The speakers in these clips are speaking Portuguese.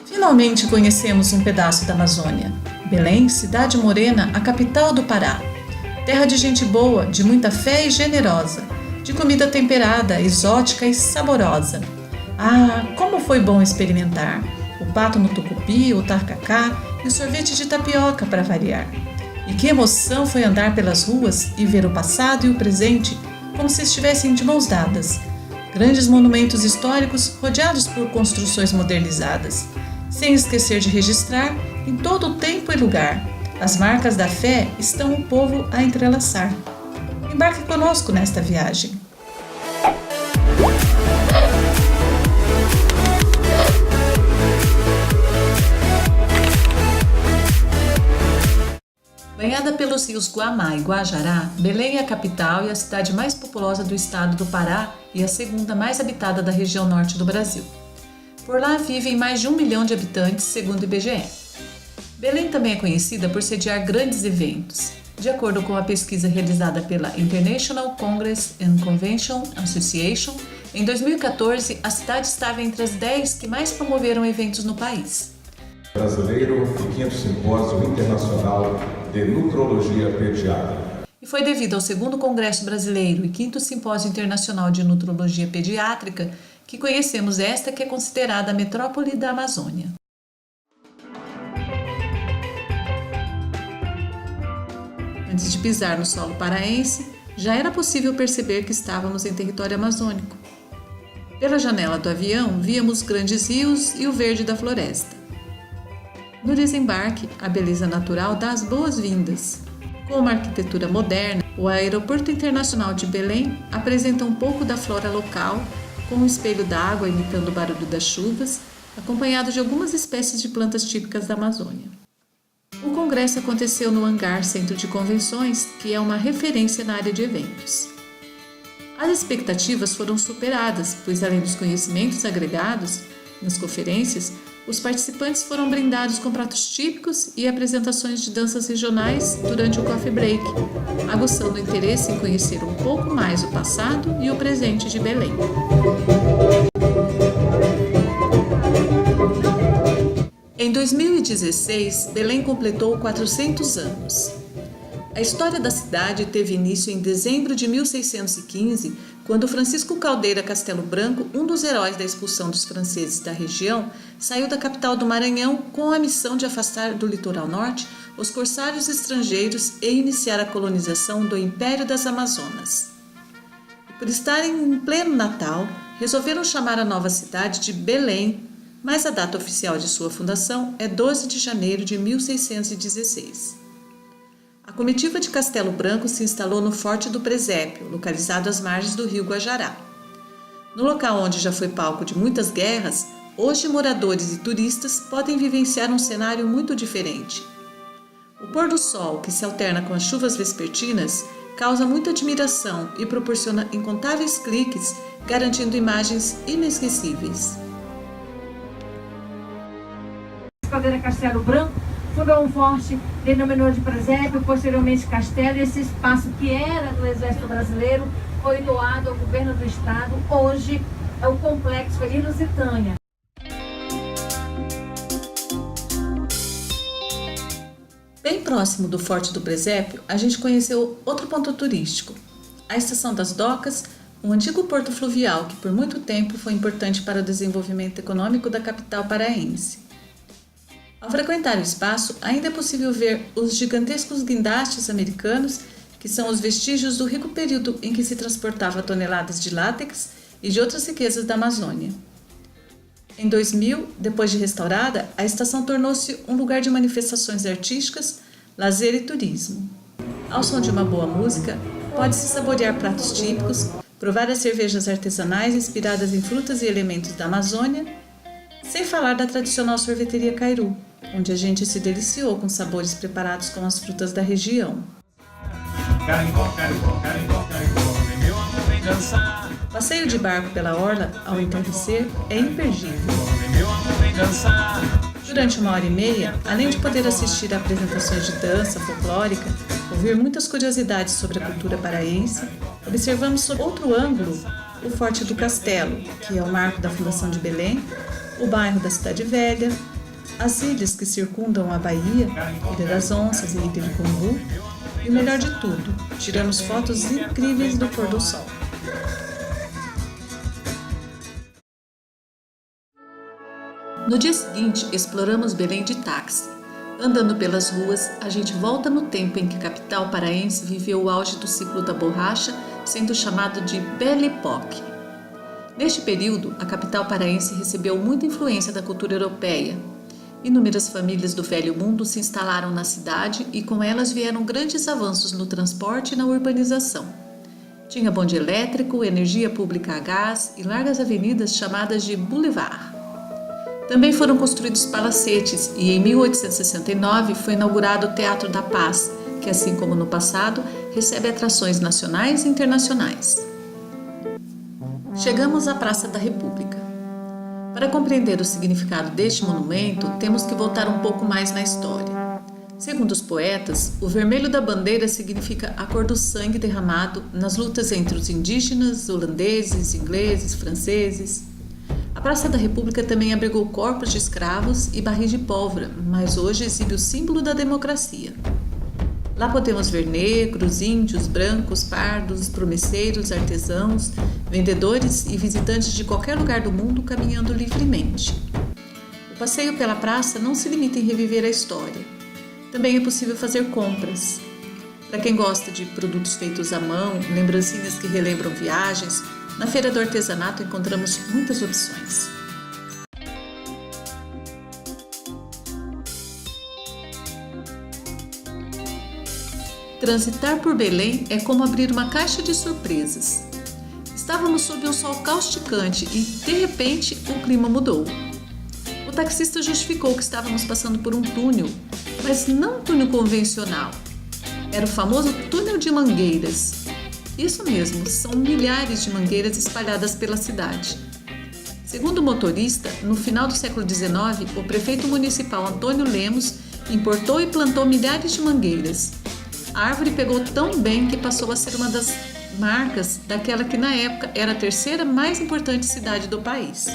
Finalmente conhecemos um pedaço da Amazônia. Belém, cidade morena, a capital do Pará. Terra de gente boa, de muita fé e generosa, de comida temperada, exótica e saborosa. Ah, como foi bom experimentar! O pato no tucupi, o tacacá e o sorvete de tapioca para variar. E que emoção foi andar pelas ruas e ver o passado e o presente como se estivessem de mãos dadas. Grandes monumentos históricos rodeados por construções modernizadas. Sem esquecer de registrar, em todo o tempo e lugar, as marcas da fé estão o povo a entrelaçar. Embarque conosco nesta viagem. Banhada pelos rios Guamá e Guajará, Belém é a capital e a cidade mais populosa do estado do Pará e a segunda mais habitada da região norte do Brasil. Por lá vivem mais de 1 milhão de habitantes, segundo o IBGE. Belém também é conhecida por sediar grandes eventos. De acordo com a pesquisa realizada pela International Congress and Convention Association, em 2014 a cidade estava entre as 10 que mais promoveram eventos no país. Brasileiro e 5º Simpósio Internacional de Nutrologia Pediátrica. E foi devido ao 2º Congresso Brasileiro e 5º Simpósio Internacional de Nutrologia Pediátrica que conhecemos esta que é considerada a metrópole da Amazônia. Antes de pisar no solo paraense, já era possível perceber que estávamos em território amazônico. Pela janela do avião, víamos grandes rios e o verde da floresta. No desembarque, a beleza natural dá as boas-vindas. Com uma arquitetura moderna, o Aeroporto Internacional de Belém apresenta um pouco da flora local, com um espelho d'água imitando o barulho das chuvas, acompanhado de algumas espécies de plantas típicas da Amazônia. O congresso aconteceu no Hangar Centro de Convenções, que é uma referência na área de eventos. As expectativas foram superadas, pois além dos conhecimentos agregados nas conferências, os participantes foram brindados com pratos típicos e apresentações de danças regionais durante o coffee break, aguçando o interesse em conhecer um pouco mais o passado e o presente de Belém. Em 2016, Belém completou 400 anos. A história da cidade teve início em dezembro de 1615, quando Francisco Caldeira Castelo Branco, um dos heróis da expulsão dos franceses da região, saiu da capital do Maranhão com a missão de afastar do litoral norte os corsários estrangeiros e iniciar a colonização do Império das Amazonas. Por estarem em pleno Natal, resolveram chamar a nova cidade de Belém, mas a data oficial de sua fundação é 12 de janeiro de 1616. A comitiva de Castelo Branco se instalou no Forte do Presépio, localizado às margens do rio Guajará. No local onde já foi palco de muitas guerras, hoje moradores e turistas podem vivenciar um cenário muito diferente. O pôr do sol, que se alterna com as chuvas vespertinas, causa muita admiração e proporciona incontáveis cliques, garantindo imagens inesquecíveis. Caldeira Castelo Branco fundou um forte, denominou de presépio, posteriormente castelo, e esse espaço que era do Exército Brasileiro foi doado ao governo do estado. Hoje é o Complexo Feli Lusitânia. Bem próximo do Forte do Presépio, a gente conheceu outro ponto turístico, a Estação das Docas, um antigo porto fluvial que por muito tempo foi importante para o desenvolvimento econômico da capital paraense. Ao frequentar o espaço, ainda é possível ver os gigantescos guindastes americanos, que são os vestígios do rico período em que se transportava toneladas de látex e de outras riquezas da Amazônia. Em 2000, depois de restaurada, a estação tornou-se um lugar de manifestações artísticas, lazer e turismo. Ao som de uma boa música, pode-se saborear pratos típicos, provar as cervejas artesanais inspiradas em frutas e elementos da Amazônia, sem falar da tradicional sorveteria Cairu, onde a gente se deliciou com sabores preparados com as frutas da região. O passeio de barco pela orla ao entardecer é imperdível. Durante 1h30, além de poder assistir a apresentações de dança folclórica, ouvir muitas curiosidades sobre a cultura paraense, observamos sob outro ângulo o Forte do Castelo, que é o marco da fundação de Belém, o bairro da Cidade Velha, as ilhas que circundam a Bahia, Ilha das Onças e Ilha de Combu, e o melhor de tudo, tiramos fotos incríveis do pôr do sol. No dia seguinte, exploramos Belém de táxi. Andando pelas ruas, a gente volta no tempo em que a capital paraense viveu o auge do ciclo da borracha, sendo chamado de Belle Époque. Neste período, a capital paraense recebeu muita influência da cultura europeia. Inúmeras famílias do Velho Mundo se instalaram na cidade e com elas vieram grandes avanços no transporte e na urbanização. Tinha bonde elétrico, energia pública a gás e largas avenidas chamadas de boulevard. Também foram construídos palacetes e em 1869 foi inaugurado o Teatro da Paz, que assim como no passado, recebe atrações nacionais e internacionais. Chegamos à Praça da República. Para compreender o significado deste monumento, temos que voltar um pouco mais na história. Segundo os poetas, o vermelho da bandeira significa a cor do sangue derramado nas lutas entre os indígenas, holandeses, ingleses, franceses. A Praça da República também abrigou corpos de escravos e barris de pólvora, mas hoje exibe o símbolo da democracia. Lá podemos ver negros, índios, brancos, pardos, promesseiros, artesãos, vendedores e visitantes de qualquer lugar do mundo caminhando livremente. O passeio pela praça não se limita em reviver a história. Também é possível fazer compras. Para quem gosta de produtos feitos à mão, lembrancinhas que relembram viagens, na Feira do Artesanato encontramos muitas opções. Transitar por Belém é como abrir uma caixa de surpresas. Estávamos sob um sol causticante e, de repente, o clima mudou. O taxista justificou que estávamos passando por um túnel, mas não um túnel convencional. Era o famoso túnel de mangueiras. Isso mesmo, são milhares de mangueiras espalhadas pela cidade. Segundo o motorista, no final do século XIX, o prefeito municipal Antônio Lemos importou e plantou milhares de mangueiras. A árvore pegou tão bem que passou a ser uma das marcas daquela que na época era a terceira mais importante cidade do país.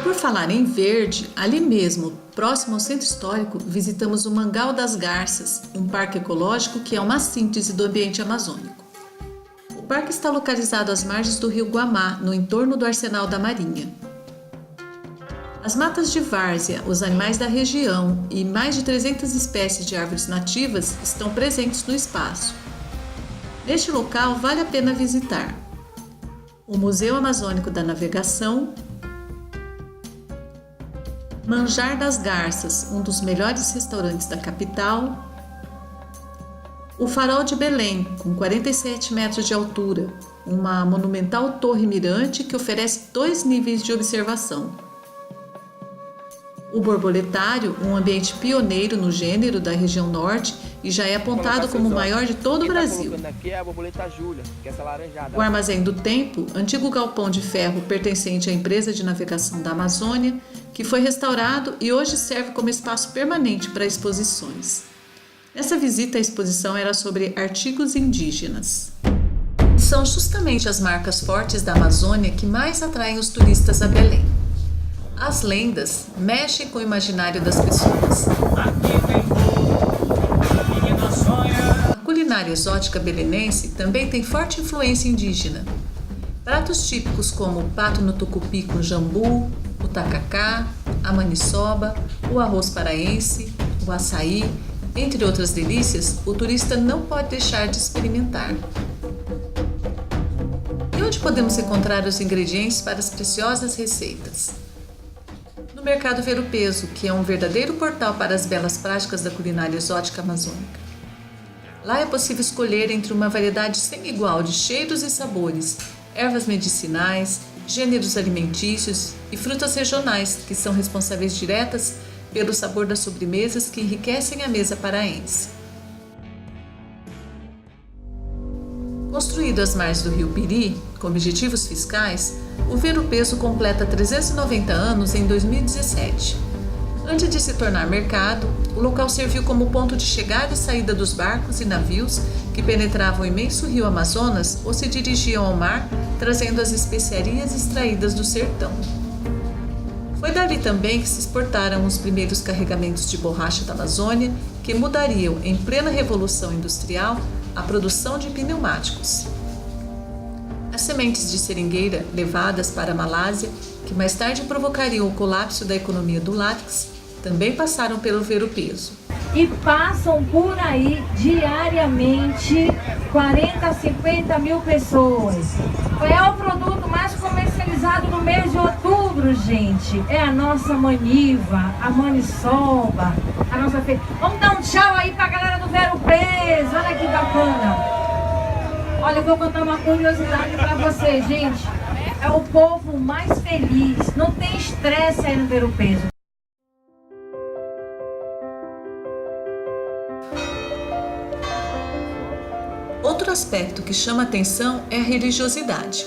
Por falar em verde, ali mesmo, próximo ao centro histórico, visitamos o Mangal das Garças, um parque ecológico que é uma síntese do ambiente amazônico. O parque está localizado às margens do rio Guamá, no entorno do Arsenal da Marinha. As matas de várzea, os animais da região e mais de 300 espécies de árvores nativas estão presentes no espaço. Neste local vale a pena visitar o Museu Amazônico da Navegação, Manjar das Garças, um dos melhores restaurantes da capital, o Farol de Belém, com 47 metros de altura, uma monumental torre mirante que oferece 2 níveis de observação. O Borboletário, um ambiente pioneiro no gênero da região norte e já é apontado como o maior de todo o Brasil. O Armazém do Tempo, antigo galpão de ferro pertencente à empresa de navegação da Amazônia, que foi restaurado e hoje serve como espaço permanente para exposições. Nessa visita, a exposição era sobre artigos indígenas. São justamente as marcas fortes da Amazônia que mais atraem os turistas a Belém. As lendas mexem com o imaginário das pessoas. A culinária exótica belenense também tem forte influência indígena. Pratos típicos como o pato no tucupi com jambu, o tacacá, a maniçoba, o arroz paraense, o açaí, entre outras delícias, o turista não pode deixar de experimentar. E onde podemos encontrar os ingredientes para as preciosas receitas? No Mercado Ver o Peso, que é um verdadeiro portal para as belas práticas da culinária exótica amazônica. Lá é possível escolher entre uma variedade sem igual de cheiros e sabores, ervas medicinais, gêneros alimentícios e frutas regionais, que são responsáveis diretas pelo sabor das sobremesas que enriquecem a mesa paraense. Construído às margens do rio Piri, com objetivos fiscais, o Ver o Peso completa 390 anos em 2017. Antes de se tornar mercado, o local serviu como ponto de chegada e saída dos barcos e navios que penetravam o imenso rio Amazonas ou se dirigiam ao mar, trazendo as especiarias extraídas do sertão. Foi dali também que se exportaram os primeiros carregamentos de borracha da Amazônia, que mudariam, em plena Revolução Industrial, a produção de pneumáticos. As sementes de seringueira levadas para a Malásia, que mais tarde provocariam o colapso da economia do látex, também passaram pelo Ver-o-Peso. E passam por aí diariamente 40 a 50 mil pessoas. É o produto mais comercializado no mês de outubro, gente. É a nossa maniva, a maniçoba, a nossa feira. Vamos dar um tchau aí pra galera do Ver-o-Peso. Olha que bacana. Olha, eu vou contar uma curiosidade pra vocês, gente. É o povo mais feliz. Não tem estresse aí no Ver-o-Peso. Outro aspecto que chama atenção é a religiosidade.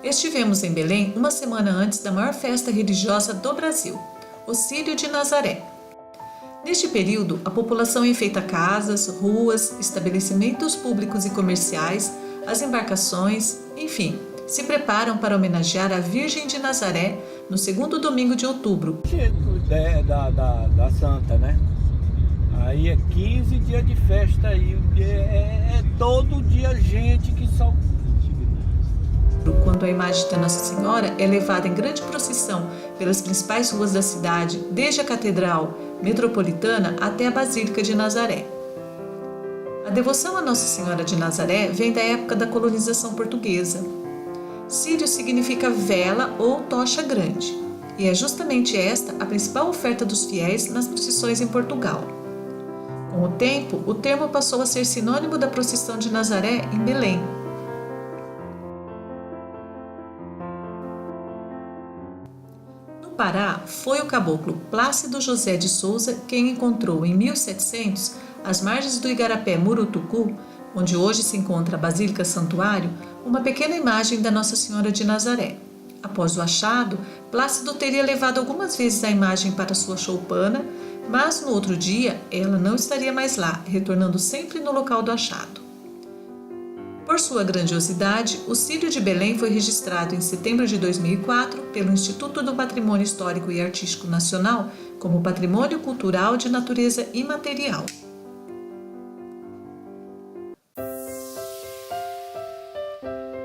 Estivemos em Belém uma semana antes da maior festa religiosa do Brasil, o Círio de Nazaré. Neste período, a população enfeita casas, ruas, estabelecimentos públicos e comerciais, as embarcações, enfim, se preparam para homenagear a Virgem de Nazaré no segundo domingo de outubro. Da Santa, né? Aí é 15 dias de festa aí, é todo dia gente que só... Quando a imagem da Nossa Senhora é levada em grande procissão pelas principais ruas da cidade, desde a Catedral Metropolitana até a Basílica de Nazaré. A devoção a Nossa Senhora de Nazaré vem da época da colonização portuguesa. Círio significa vela ou tocha grande, e é justamente esta a principal oferta dos fiéis nas procissões em Portugal. Com o tempo, o termo passou a ser sinônimo da procissão de Nazaré em Belém. No Pará, foi o caboclo Plácido José de Souza quem encontrou em 1700, às margens do Igarapé Murutucu, onde hoje se encontra a Basílica Santuário, uma pequena imagem da Nossa Senhora de Nazaré. Após o achado, Plácido teria levado algumas vezes a imagem para sua choupana, mas no outro dia ela não estaria mais lá, retornando sempre no local do achado. Por sua grandiosidade, o Círio de Belém foi registrado em setembro de 2004 pelo Instituto do Patrimônio Histórico e Artístico Nacional como Patrimônio Cultural de Natureza Imaterial.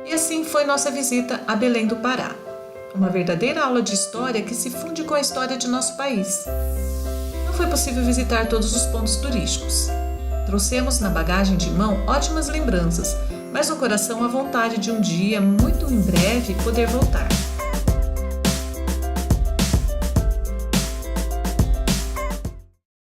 E assim foi nossa visita a Belém do Pará. Uma verdadeira aula de história que se funde com a história de nosso país. Não foi possível visitar todos os pontos turísticos. Trouxemos na bagagem de mão ótimas lembranças, mas no coração a vontade de um dia, muito em breve, poder voltar.